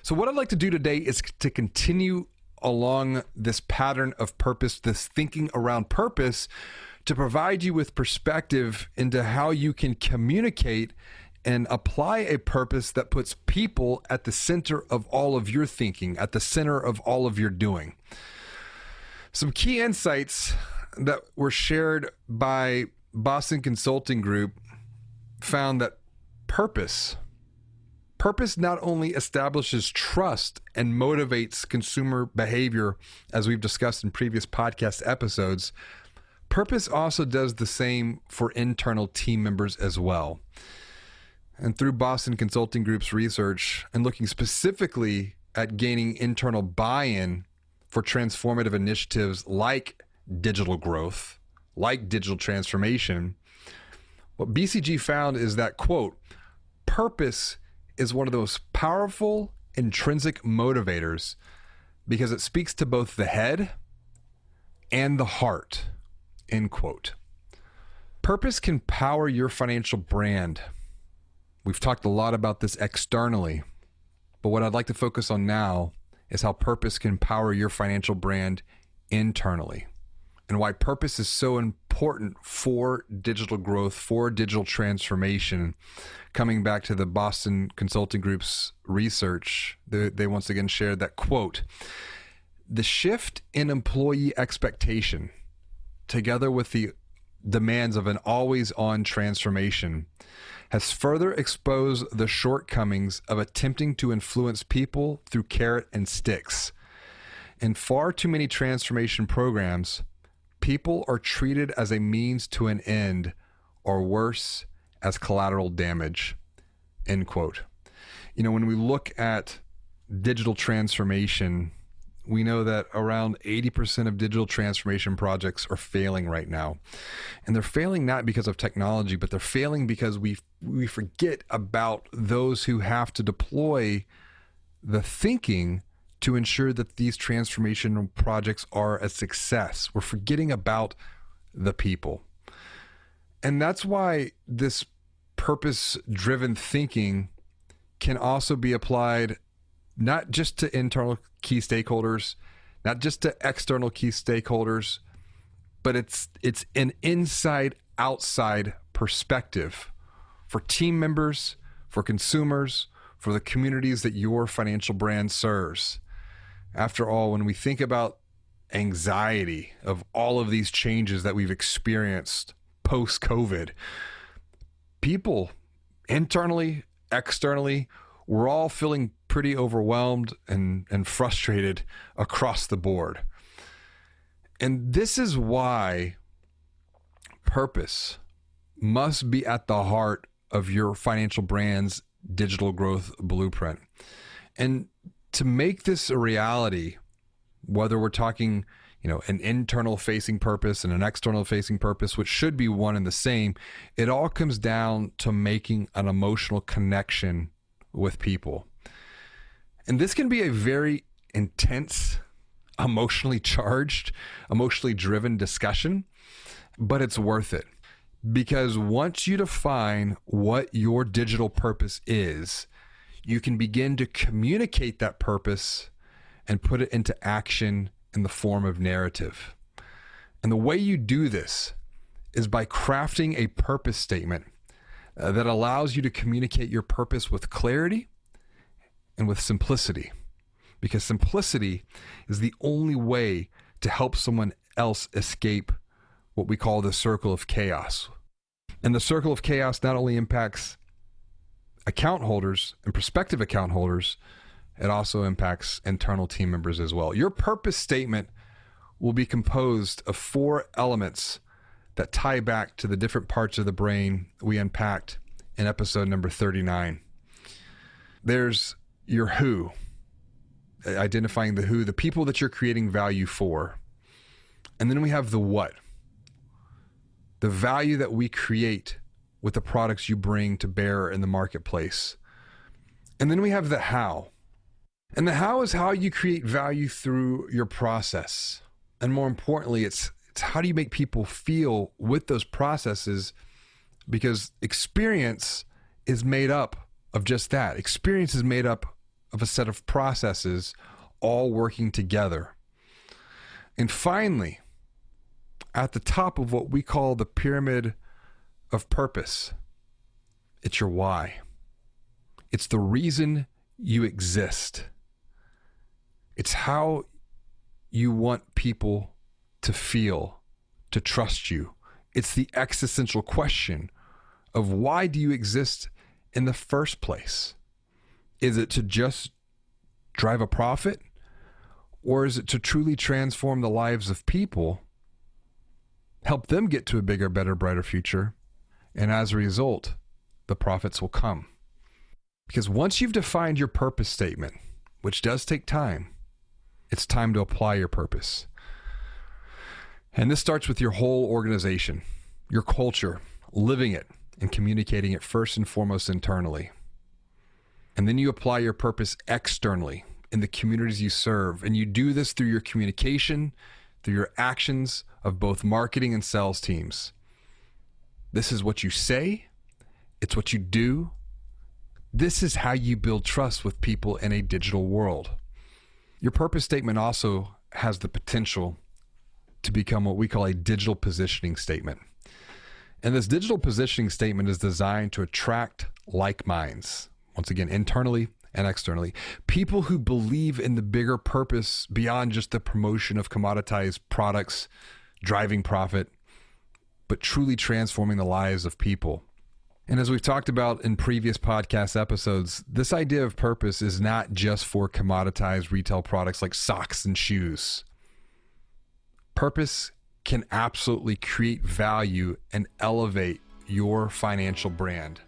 So what I'd like to do today is to continue along this pattern of purpose, this thinking around purpose, to provide you with perspective into how you can communicate and apply a purpose that puts people at the center of all of your thinking, at the center of all of your doing. Some key insights that were shared by Boston Consulting Group found that purpose not only establishes trust and motivates consumer behavior, as we've discussed in previous podcast episodes, purpose also does the same for internal team members as well. And through Boston Consulting Group's research and looking specifically at gaining internal buy-in for transformative initiatives like digital growth, like digital transformation, what BCG found is that, quote, purpose is one of the most powerful intrinsic motivators because it speaks to both the head and the heart, end quote. Purpose can power your financial brand. We've talked a lot about this externally, but what I'd like to focus on now is how purpose can power your financial brand internally, and why purpose is so important for digital growth, for digital transformation. Coming back to the Boston Consulting Group's research, they once again shared that, quote, the shift in employee expectation, together with the demands of an always-on transformation, has further exposed the shortcomings of attempting to influence people through carrot and sticks. In far too many transformation programs, people are treated as a means to an end, or worse, as collateral damage, end quote. You know, when we look at digital transformation, we know that around 80% of digital transformation projects are failing right now. And they're failing not because of technology, but they're failing because we forget about those who have to deploy the thinking to ensure that these transformation projects are a success. We're forgetting about the people. And that's why this purpose-driven thinking can also be applied not just to internal key stakeholders, not just to external key stakeholders, but it's an inside-outside perspective for team members, for consumers, for the communities that your financial brand serves. After all, when we think about anxiety of all of these changes that we've experienced post-COVID, people internally, externally, we're all feeling pretty overwhelmed and frustrated across the board. And this is why purpose must be at the heart of your financial brand's digital growth blueprint. And to make this a reality, whether we're talking, an internal facing purpose and an external facing purpose, which should be one and the same, it all comes down to making an emotional connection with people. And this can be a very intense, emotionally charged, emotionally driven discussion, but it's worth it. Because once you define what your digital purpose is, you can begin to communicate that purpose and put it into action in the form of narrative. And the way you do this is by crafting a purpose statement that allows you to communicate your purpose with clarity and with simplicity. Because simplicity is the only way to help someone else escape what we call the circle of chaos. And the circle of chaos not only impacts account holders and prospective account holders, it also impacts internal team members as well. Your purpose statement will be composed of 4 elements that tie back to the different parts of the brain we unpacked in episode number 39. There's your who, identifying the who, the people that you're creating value for. And then we have the what, the value that we create with the products you bring to bear in the marketplace. And then we have the how. And the how is how you create value through your process. And more importantly, it's how do you make people feel with those processes, because experience is made up of just that. Experience is made up of a set of processes all working together. And finally, at the top of what we call the pyramid of purpose, it's your why. It's the reason you exist. It's how you want people to feel, to trust you. It's the existential question of why do you exist in the first place? Is it to just drive a profit? Or is it to truly transform the lives of people, help them get to a bigger, better, brighter future, and as a result, the profits will come? Because once you've defined your purpose statement, which does take time, it's time to apply your purpose. And this starts with your whole organization, your culture, living it and communicating it first and foremost internally. And then you apply your purpose externally in the communities you serve. And you do this through your communication, through your actions of both marketing and sales teams. This is what you say. It's what you do. This is how you build trust with people in a digital world. Your purpose statement also has the potential to become what we call a digital positioning statement. And this digital positioning statement is designed to attract like minds, once again, internally and externally. People who believe in the bigger purpose beyond just the promotion of commoditized products, driving profit, but truly transforming the lives of people. And as we've talked about in previous podcast episodes, this idea of purpose is not just for commoditized retail products like socks and shoes. Purpose can absolutely create value and elevate your financial brand.